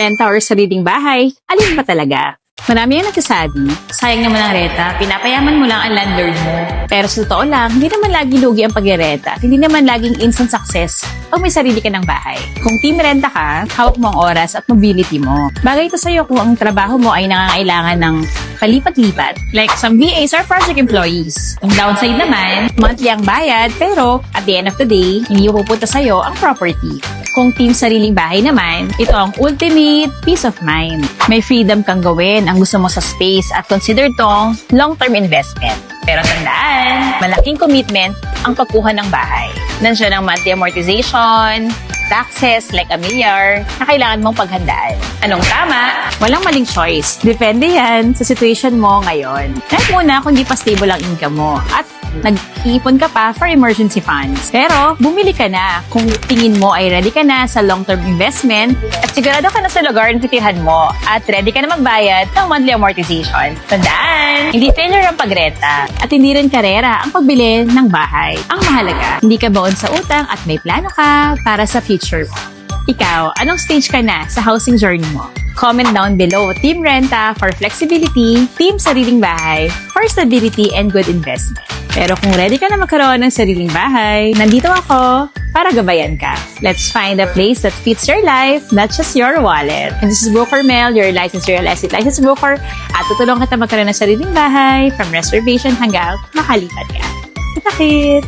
renta or sariling bahay, alin ba talaga? Marami ang nagsasabi, sayang naman ang renta, pinapayaman mo lang ang landlord mo. Pero sa totoo lang, hindi naman lagi lugi ang pagrerenta at hindi naman laging instant success pag may sarili ka ng bahay. Kung team renta ka, hawak mo ang oras at mobility mo. Bagay ito sa'yo kung ang trabaho mo ay nangangailangan ng palipat-lipat, like some VAs or project employees. Ang downside naman, monthly ang bayad, pero at the end of the day, hindi pupunta sa'yo ang property. Kung team sariling bahay naman, ito ang ultimate peace of mind. May freedom kang gawin ang gusto mo sa space at consider tong long-term investment. Pero tandaan, malaking commitment ang pagkuha ng bahay. Nandiyan ang monthly amortization, taxes like amilyar na kailangan mong paghandaan. Anong tama? Walang maling choice. Depende yan sa situation mo ngayon. Kahit muna kung di pa stable ang income mo at nag-iipon ka pa for emergency funds. Pero, bumili ka na kung tingin mo ay ready ka na sa long-term investment at sigurado ka na sa lugar na titirhan mo at ready ka na magbayad ng monthly amortization. Tandaan, hindi failure ang pagrenta at hindi rin karera ang pagbili ng bahay. Ang mahalaga, hindi ka baon sa utang at may plano ka para sa future mo. Ikaw, anong stage ka na sa housing journey mo? Comment down below, Team Renta for flexibility, Team Sariling Bahay for stability and good investment. Pero kung ready ka na magkaroon ng sariling bahay, nandito ako para gabayan ka. Let's find a place that fits your life, not just your wallet. And this is Broker Mel, your licensed real estate license broker, at tutulungan kita magkaroon ng sariling bahay from reservation hanggang makalipat ka. Kita-kit!